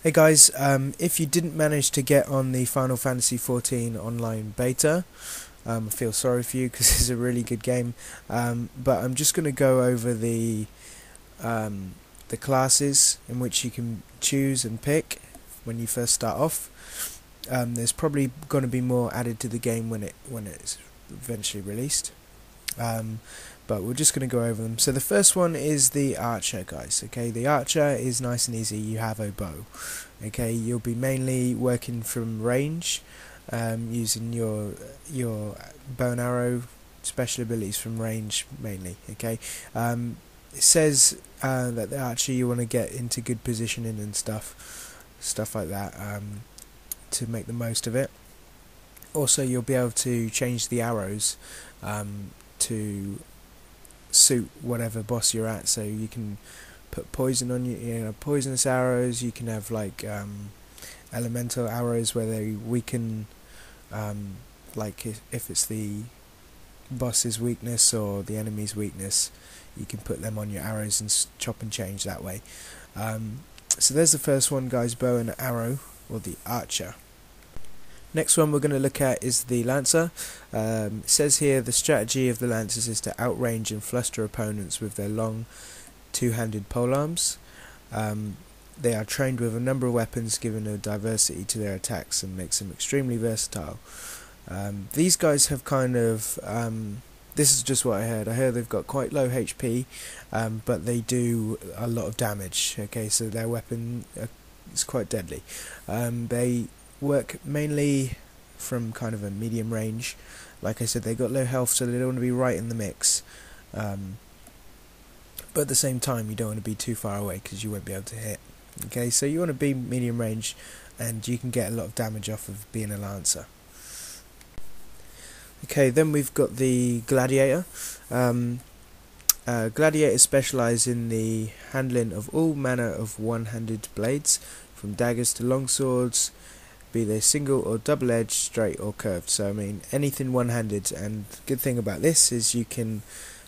Hey guys, if you didn't manage to get on the Final Fantasy XIV online beta, I feel sorry for you because it's a really good game. But I'm just going to go over the classes in which you can choose and pick when you first start off. There's probably going to be more added to the game when it's eventually released. But we're just going to go over them. So the first one is the archer, guys. Okay, the archer is nice and easy. You have a bow. Okay, you'll be mainly working from range, using your bow and arrow special abilities from range mainly. Okay, it says that the archer, you want to get into good positioning and stuff like that, to make the most of it. Also, you'll be able to change the arrows to suit whatever boss you're at, so you can put poison on poisonous arrows. You can have like elemental arrows where they weaken, like if it's the boss's weakness or the enemy's weakness, you can put them on your arrows and chop and change that way. So there's the first one, guys, bow and arrow, or the archer. Next one we're going to look at is the Lancer. It says here the strategy of the Lancers is to outrange and fluster opponents with their long two-handed polearms. They are trained with a number of weapons, giving a diversity to their attacks and makes them extremely versatile. These guys have kind of, this is just what I heard they've got quite low HP, but they do a lot of damage. Okay, so their weapon is quite deadly. They work mainly from kind of a medium range. Like I said, they got low health, so they don't want to be right in the mix, but at the same time you don't want to be too far away because you won't be able to hit. Okay, so you want to be medium range, and you can get a lot of damage off of being a Lancer. Okay, then we've got the Gladiator. Gladiators specialise in the handling of all manner of one-handed blades, from daggers to long swords, be they single or double-edged, straight or curved. So I mean anything one-handed. And the good thing about this is you can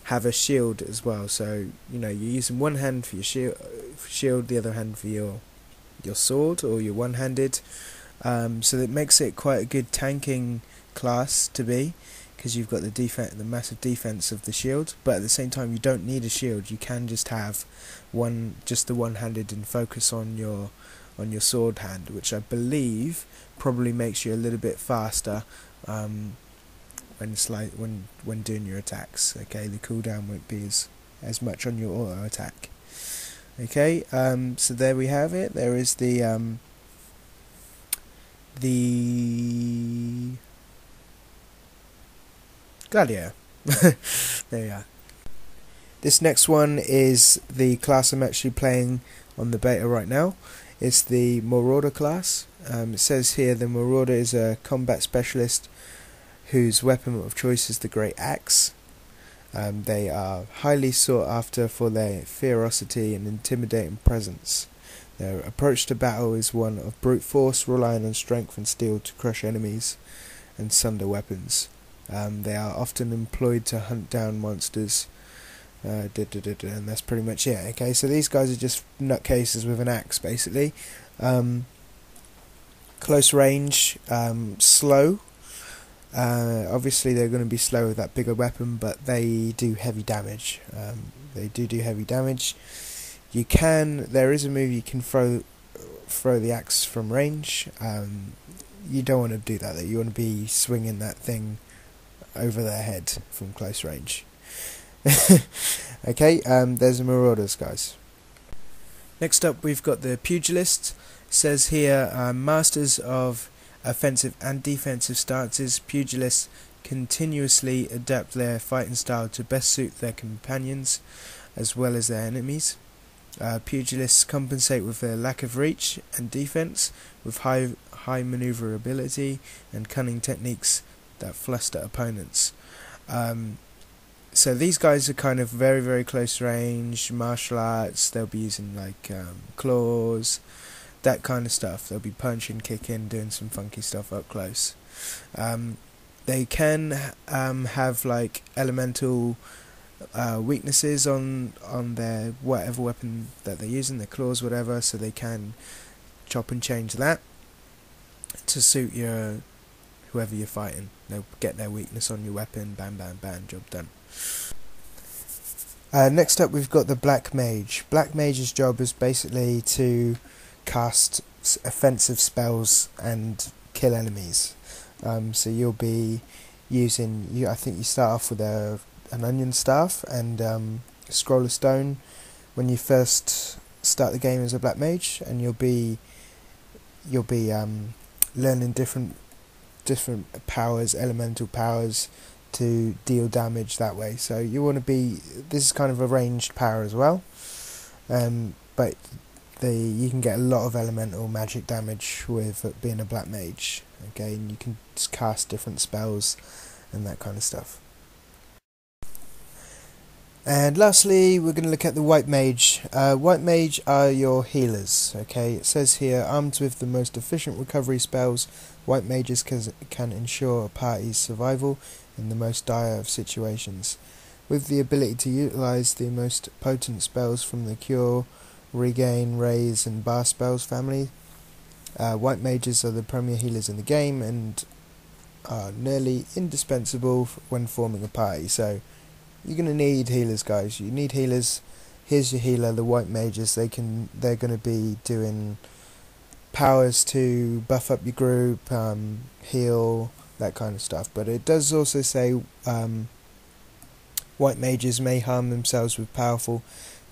have a shield as well. So you're using one hand for your shield, the other hand for your sword, or your one-handed. So that makes it quite a good tanking class to be, because you've got the massive defense of the shield, but at the same time you don't need a shield. You can just have the one-handed and focus on your sword hand, which I believe probably makes you a little bit faster when doing your attacks. Okay, the cooldown won't be as much on your auto attack. Okay, so there we have it. There is the Gladiator. There you are. This next one is the class I'm actually playing on the beta right now. It's the Marauder class. It says here the Marauder is a combat specialist whose weapon of choice is the Great Axe. They are highly sought after for their ferocity and intimidating presence. Their approach to battle is one of brute force, relying on strength and steel to crush enemies and sunder weapons. They are often employed to hunt down monsters. And that's pretty much it. Okay, so these guys are just nutcases with an axe, basically. Close range, slow. Obviously they're going to be slow with that bigger weapon, but they do heavy damage. They do heavy damage. There is a move you can throw the axe from range. You don't want to do that though. You want to be swinging that thing over their head from close range. Okay, there's the Marauders, guys. Next up we've got the Pugilist. It says here, masters of offensive and defensive stances, pugilists continuously adapt their fighting style to best suit their companions as well as their enemies. Pugilists compensate with their lack of reach and defense with high maneuverability and cunning techniques that fluster opponents. So these guys are kind of very, very close range, martial arts. They'll be using like claws, that kind of stuff. They'll be punching, kicking, doing some funky stuff up close. They can have like elemental weaknesses on their whatever weapon that they're using, their claws, whatever, so they can chop and change that to suit your whoever you're fighting. They'll get their weakness on your weapon, bam bam bam, job done. Next up we've got the Black Mage. Black Mage's job is basically to cast offensive spells and kill enemies. So you'll be using, I think you start off with an onion staff and a scroll of stone when you first start the game as a Black Mage, and you'll be learning different powers, elemental powers, to deal damage that way. So you want to be, this is kind of a ranged power as well, but you can get a lot of elemental magic damage with being a Black Mage, okay, and you can just cast different spells and that kind of stuff. And lastly, we're going to look at the White Mage. White Mage are your healers, okay. It says here, armed with the most efficient recovery spells, White Mages can ensure a party's survival in the most dire of situations. With the ability to utilise the most potent spells from the Cure, Regain, Raise and Bar spells family, White Mages are the premier healers in the game and are nearly indispensable when forming a party. So you're going to need healers, guys. You need healers. Here's your healer, the White Mages. They're going to be doing powers to buff up your group, heal, that kind of stuff. But it does also say White Mages may harm themselves with powerful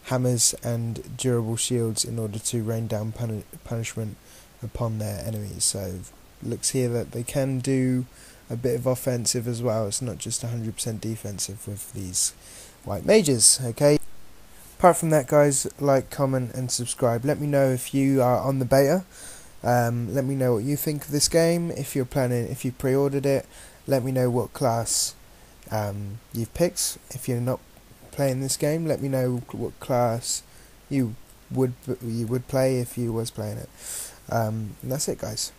hammers and durable shields in order to rain down punishment upon their enemies. So it looks here that they can do a bit of offensive as well. It's not just 100% defensive with these White Mages, okay. Apart from that, guys, like, comment and subscribe. Let me know if you are on the beta. Let me know what you think of this game. If you pre-ordered it, let me know what class you've picked. If you're not playing this game, let me know what class you would play if you was playing it. And that's it, guys.